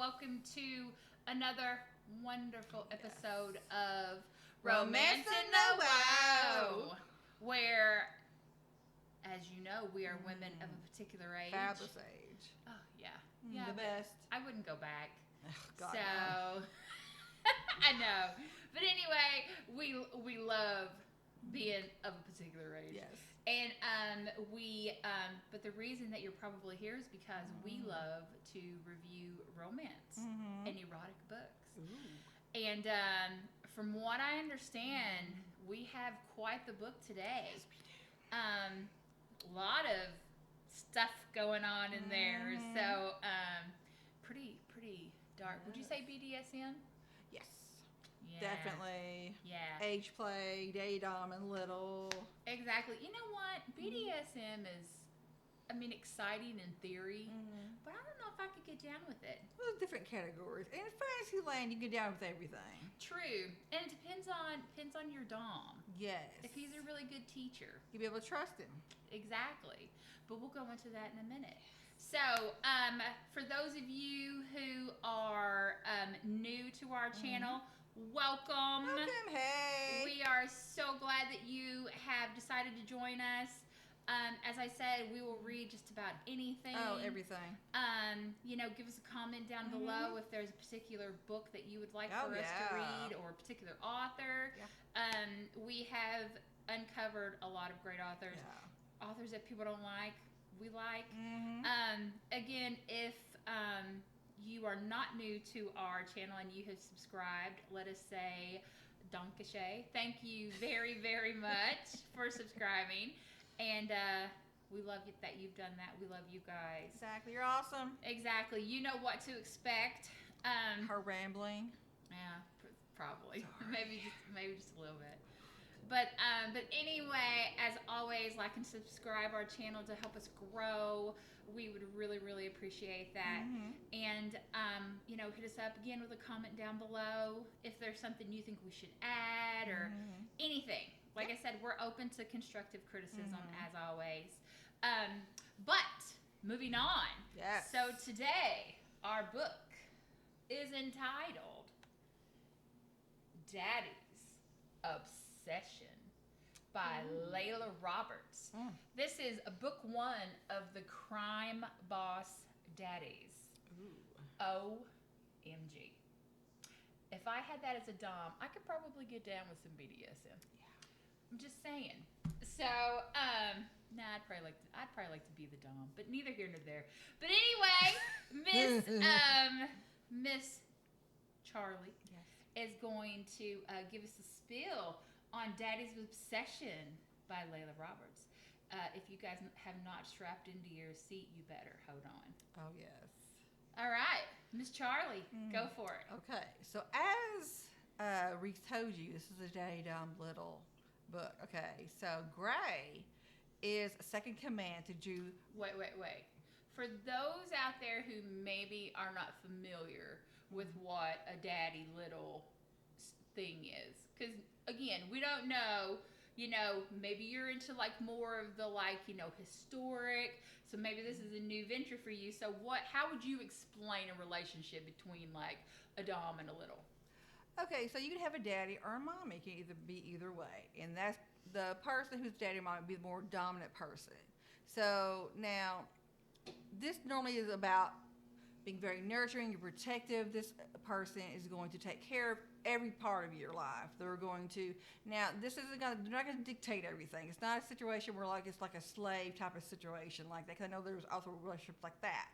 welcome to another wonderful episode of Romance in the Wow. where, as you know, we are women of a particular age. Fabulous age. Oh, yeah. Yeah. The best. I wouldn't go back. Oh, God, so, no. I know. But anyway, we love being of a particular age. Yes. And but the reason that you're probably here is because we love to review romance and erotic books. Ooh. And from what I understand, we have quite the book today. Yes, we do. A lot of stuff going on in there. So pretty dark. Would you say BDSM? Yes. Yeah. Definitely. Yeah. Age play, daydom, and little. Exactly. You know what? BDSM is, exciting in theory, but I don't know if I could get down with it. Well, there's different categories. In fantasy land, you get down with everything. True. And it depends on your dom. Yes. If he's a really good teacher. You'll be able to trust him. Exactly. But we'll go into that in a minute. So, for those of you who are new to our channel, welcome. Welcome, hey. We are so glad that you have decided to join us. As I said, we will read just about anything. Oh, everything. Give us a comment down below if there's a particular book that you would like for us to read or a particular author. Yeah. We have uncovered a lot of great authors. Yeah. Authors that people don't like, we like. Again, if you are not new to our channel and you have subscribed, let us say Donkashay. Thank you very, very much for subscribing. And we love you that you've done that. We love you guys. Exactly. You're awesome. Exactly. You know what to expect. Her rambling. Yeah, probably. maybe just a little bit. But anyway, as always, like and subscribe our channel to help us grow. We would really, really appreciate that. And, hit us up again with a comment down below if there's something you think we should add or anything. Like I said, we're open to constructive criticism as always. But moving on. Yes. So today, our book is entitled Daddy's Obsession by Laylah Roberts. This is book 1 of the Crime Boss Daddies. OMG. If I had that as a dom, I could probably get down with some BDSM. Yeah. I'm just saying. So, I'd probably like to be the dom, but neither here nor there. But anyway, Miss Charlie is going to give us a spiel on Daddy's Obsession by Laylah Roberts. If you guys have not strapped into your seat, you better hold on. Oh, yes. All right, Miss Charlie, go for it. Okay, so as Reese told you, this is a daydom little book. Okay, so Gray is second command to Jew. Wait. For those out there who maybe are not familiar with what a daddy little thing is, because again, we don't know. Maybe you're into more of the historic. So maybe this is a new venture for you. So how would you explain a relationship between a dom and a little? Okay, so you can have a daddy or a mommy. It can either be either way. And that's the person who's daddy or mommy would be the more dominant person. So now, this normally is about being very nurturing and protective. This person is going to take care of every part of your life. They're going to, now this isn't going to, they're not going to dictate everything. It's not a situation where it's like a slave type of situation like that. Because I know there's also relationships like that.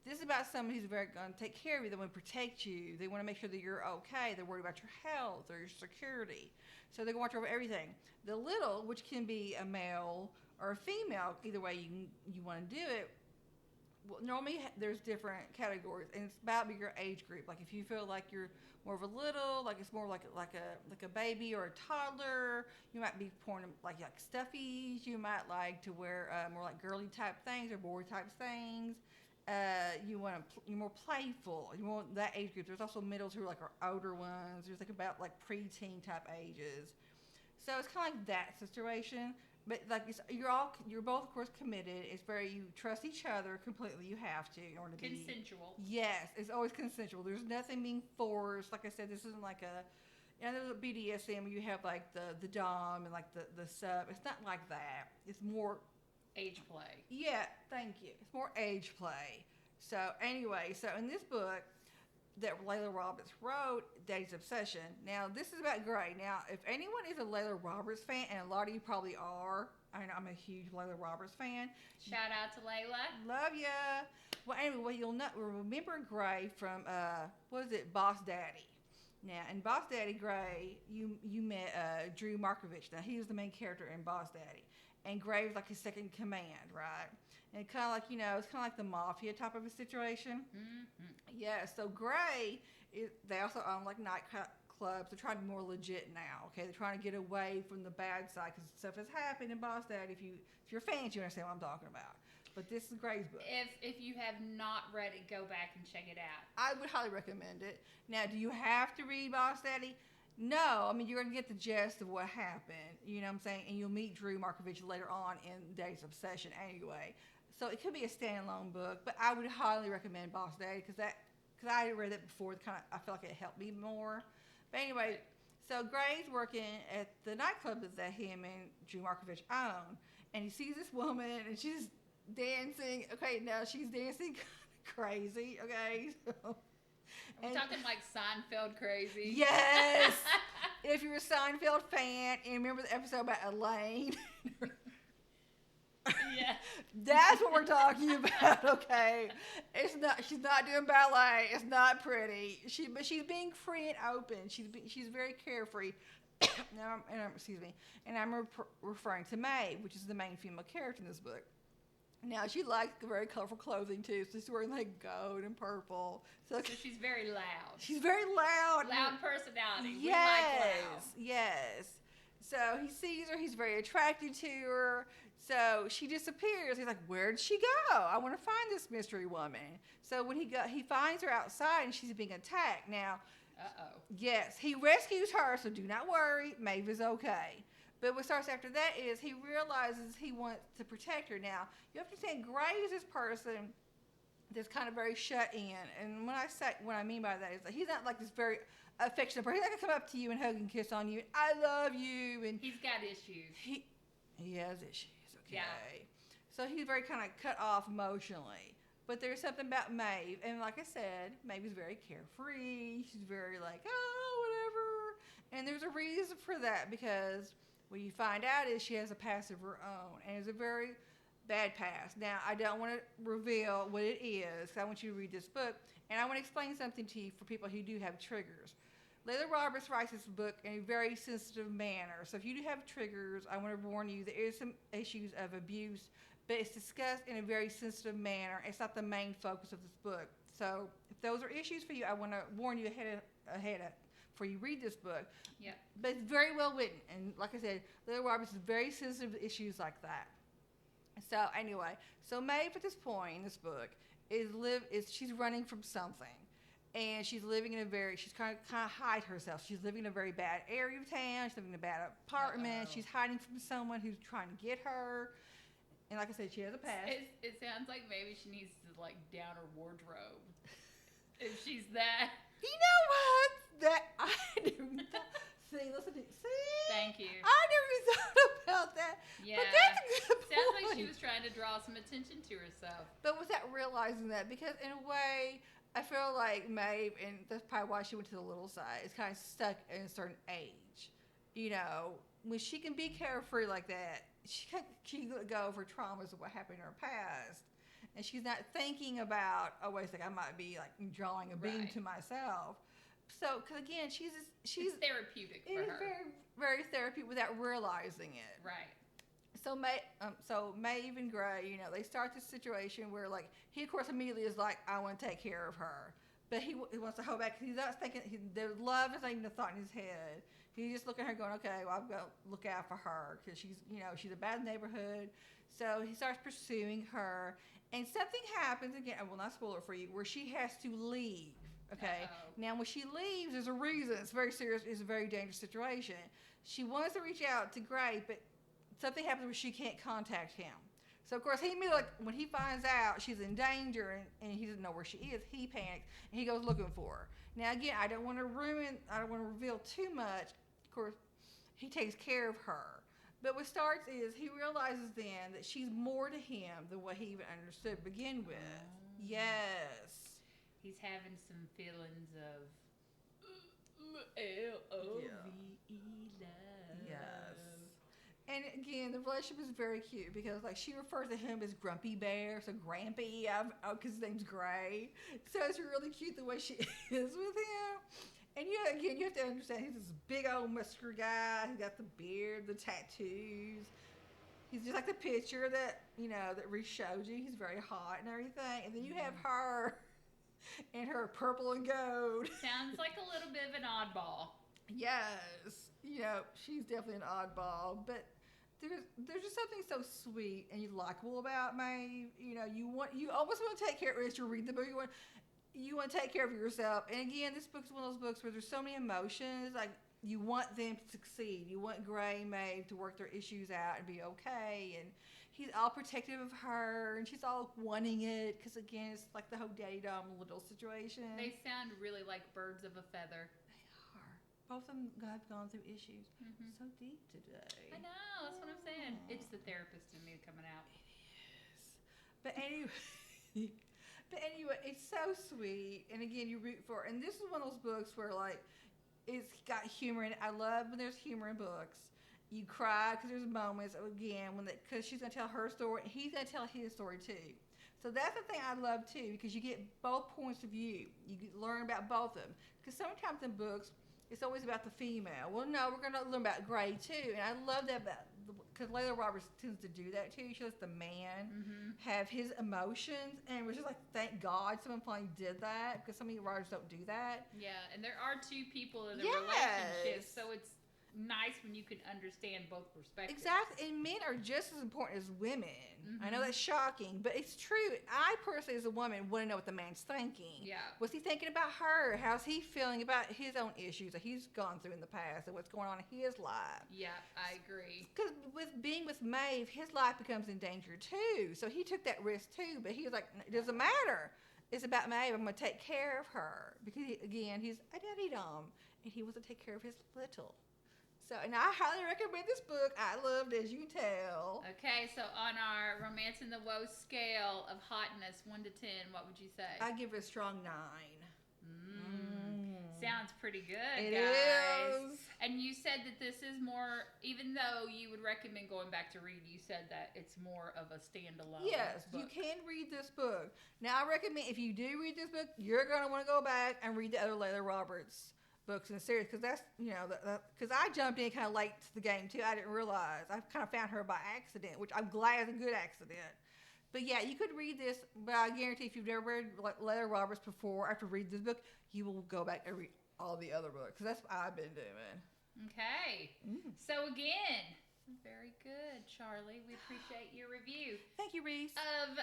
This is about somebody who's very going to take care of you. They want to protect you. They want to make sure that you're okay. They're worried about your health or your security. So they're going to watch over everything. The little, which can be a male or a female, either way you want to do it. Well, normally there's different categories, and it's about your age group. Like if you feel like you're more of a little, it's more like a baby or a toddler, you might be pouring like stuffies. You might like to wear more like girly type things or boy type things. You're more playful. You want that age group. There's also middles who are our older ones. There's about preteen type ages. So it's kind of like that situation. but like you're both of course committed. It's very you trust each other completely. You have to in order to Consensual. Yes, it's always consensual. There's nothing being forced. Like I said, this isn't like a. There's a BDSM where you have like the dom and like the sub. It's not like that. It's more age play. Yeah, thank you. It's more age play. So anyway, so in this book that Laylah Roberts wrote, Daddy's Obsession. Now this is about Gray. Now if anyone is a Laylah Roberts fan, and a lot of you probably are, I know I'm a huge Laylah Roberts fan. Shout out to Laylah. Love ya. Well, anyway, you'll remember Gray from what is it, Boss Daddy. Now in Boss Daddy Gray, you met Drew Markovich. Now he was the main character in Boss Daddy, and Gray was like his second in command, right? And kind of like, it's kind of like the mafia type of a situation. Mm-hmm. Yeah, so Gray, they also own like nightclubs. They're trying to be more legit now, okay? They're trying to get away from the bad side because stuff has happened in Boss Daddy. If you're fans, you understand what I'm talking about. But this is Gray's book. If you have not read it, go back and check it out. I would highly recommend it. Now, do you have to read Boss Daddy? No, I mean, you're going to get the gist of what happened, you know what I'm saying? And you'll meet Drew Markovich later on in Daddy's Obsession anyway. So it could be a standalone book, but I would highly recommend Boss Daddy because I read it before. I feel like it helped me more. But anyway, so Gray's working at the nightclub that him and Drew Markovich own, and he sees this woman and she's dancing. Okay, now she's dancing crazy. Okay, so. We're talking like Seinfeld crazy. Yes. If you're a Seinfeld fan and remember the episode about Elaine. Yeah. That's what we're talking about, okay? She's not doing ballet. It's not pretty. But she's being free and open. She's very carefree. Excuse me. And I'm referring to Maeve, which is the main female character in this book. Now she likes very colorful clothing too, so she's wearing like gold and purple. So she's very loud. She's very loud. Loud personality. Yes, we like loud. Yes. So he sees her. He's very attracted to her. So she disappears. He's like, "Where'd she go? I want to find this mystery woman." So when he finds her outside and she's being attacked. Now, yes, he rescues her. So do not worry, Maeve is okay. But what starts after that is he realizes he wants to protect her. Now, you have to understand, Gray is this person that's kind of very shut in. And what I mean by that is that he's not like this very affectionate person. He's not going to come up to you and hug and kiss on you. And, I love you. And he's got issues. He has issues, okay? Yeah. So he's very kind of cut off emotionally. But there's something about Maeve. And like I said, Maeve is very carefree. She's very like, oh, whatever. And there's a reason for that because what you find out is she has a past of her own, and it's a very bad past. Now, I don't want to reveal what it is, because I want you to read this book, and I want to explain something to you for people who do have triggers. Laylah Roberts writes this book in a very sensitive manner, so if you do have triggers, I want to warn you, there is some issues of abuse, but it's discussed in a very sensitive manner. It's not the main focus of this book. So if those are issues for you, I want to warn you ahead before you read this book. Yeah. But it's very well written. And like I said, Laylah Roberts is very sensitive to issues like that. So anyway, so Maeve at this point in this book she's running from something. And she's living in she's kind of hide herself. She's living in a very bad area of town. She's living in a bad apartment. Uh-oh. She's hiding from someone who's trying to get her. And like I said, she has a past. It sounds like maybe she needs to like down her wardrobe. If she's that. You know what? That I never thought. See? Thank you. I never thought about that. Yeah. But that's a good point. Sounds like she was trying to draw some attention to herself. But without realizing that, because in a way, I feel like Maeve, and that's probably why she went to the little side, is kind of stuck in a certain age. You know, when she can be carefree like that, she can go over traumas of what happened in her past. And she's not thinking about, oh, wait a second, I might be like drawing a beam to myself. So, because again, she's it's therapeutic for her. It's very, very therapeutic without realizing it. Right. So, Maeve and Gray, they start this situation where, like, he, of course, immediately is like, I want to take care of her. But he wants to hold back because he's not thinking, the love is not even a thought in his head. He's just looking at her going, okay, well, I've got to look out for her because she's a bad neighborhood. So he starts pursuing her. And something happens, again, I will not spoil it for you, where she has to leave. Okay. Uh-oh. Now, when she leaves, there's a reason. It's very serious. It's a very dangerous situation. She wants to reach out to Gray, but something happens where she can't contact him. So of course he immediately, like, when he finds out she's in danger and he doesn't know where she is, he panics and he goes looking for her. Now again, I don't want to reveal too much. Of course, he takes care of her. But what starts is he realizes then that she's more to him than what he even understood to begin with. Oh. Yes. He's having some feelings of Love. Yes. And again, the relationship is very cute because, like, she refers to him as Grumpy Bear, so Grampy, because his name's Gray. So it's really cute the way she is with him. And again, you have to understand he's this big old muscular guy. He's got the beard, the tattoos. He's just like the picture that that Reese showed you. He's very hot and everything. And then you have her in her purple and gold. Sounds like a little bit of an oddball. Yes, she's definitely an oddball, but there's just something so sweet and likable about Maeve. You almost want to take care of her as you read the book. You want to take care of yourself. And again, this book's one of those books where there's so many emotions. Like, you want them to succeed. You want Gray and Maeve to work their issues out and be okay. And he's all protective of her, and she's all wanting it because, again, it's like the whole daddy dom little situation. They sound really like birds of a feather. They are. Both of them have gone through issues. Mm-hmm. So deep today. I know. That's what I'm saying. It's the therapist in me coming out. It is. But anyway, it's so sweet. And again, you root for it. And this is one of those books where, like, it's got humor in it. I love when there's humor in books. You cry because there's moments, again, because she's going to tell her story. And he's going to tell his story, too. So that's the thing I love, too, because you get both points of view. You learn about both of them. Because sometimes in books, it's always about the female. Well, no, we're going to learn about Gray, too. And I love that because Laylah Roberts tends to do that, too. She lets the man have his emotions. And it was just like, thank God someone finally did that, because some of you writers don't do that. Yeah, and there are two people in the relationship, so it's nice when you can understand both perspectives. Exactly, and men are just as important as women. I know that's shocking, but it's true. I personally, as a woman, want to know what the man's thinking. Yeah. What's he thinking about her? How's he feeling about his own issues that he's gone through in the past and what's going on in his life? Yeah, I agree. Because being with Maeve, his life becomes in danger too. So he took that risk too, but he was like, it doesn't matter. It's about Maeve. I'm going to take care of her. Because, he's a daddy dom, and he wants to take care of his little. So, and I highly recommend this book. I loved it, as you can tell. Okay, so on our Romance in the Woe scale of hotness, 1 to 10, what would you say? I give it a strong 9. Sounds pretty good, It guys. is. And you said that this is more, even though you would recommend going back to read, you said that it's more of a standalone Yes, book. you can read this book. Now, I recommend, if you do read this book, you're going to want to go back and read the other Laylah Roberts books in the series, because that's, because I jumped in kind of late to the game, too. I didn't realize. I kind of found her by accident, which I'm glad is a good accident. But yeah, you could read this, but I guarantee if you've never read Laylah Roberts before, after reading this book, you will go back and read all the other books, because that's what I've been doing. Okay. So again, very good, Charlie. We appreciate your review. Thank you, Reese. Of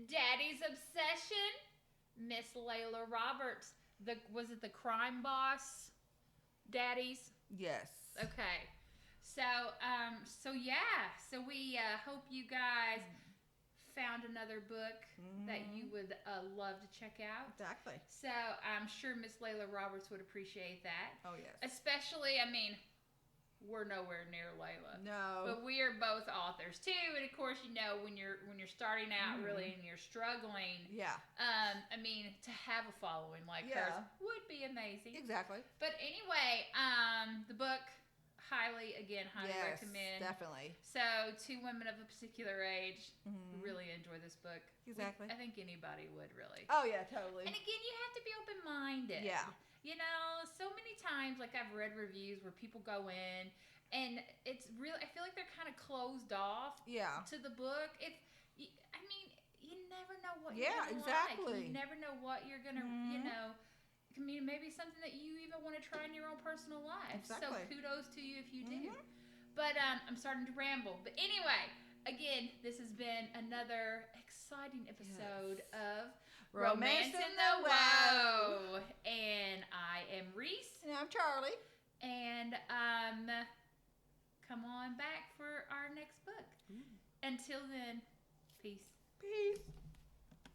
Daddy's Obsession, Miss Laylah Roberts. Was it the Crime Boss Daddies? Yes. Okay. So we hope you guys found another book that you would love to check out. Exactly. So I'm sure Miss Laylah Roberts would appreciate that. Oh, yes. Especially, we're nowhere near Laylah. No. But we are both authors too, and of course, when you're starting out really and you're struggling, Yeah. to have a following like hers would be amazing. Exactly. But anyway, the book highly recommend. Definitely. So, two women of a particular age really enjoy this book. Exactly. I think anybody would really. Oh yeah, totally. And again, you have to be open-minded. Yeah. So many times, like I've read reviews where people go in, and it's really, I feel like they're kind of closed off. Yeah. To the book. You never know what you're gonna exactly. like. You never know what you're gonna, maybe something that you even want to try in your own personal life. Exactly. So kudos to you if you do. But I'm starting to ramble. But anyway, again, this has been another exciting episode of Romance in the Woe. And I am Reese. And I'm Charlie. And come on back for our next book. Until then, peace. Peace.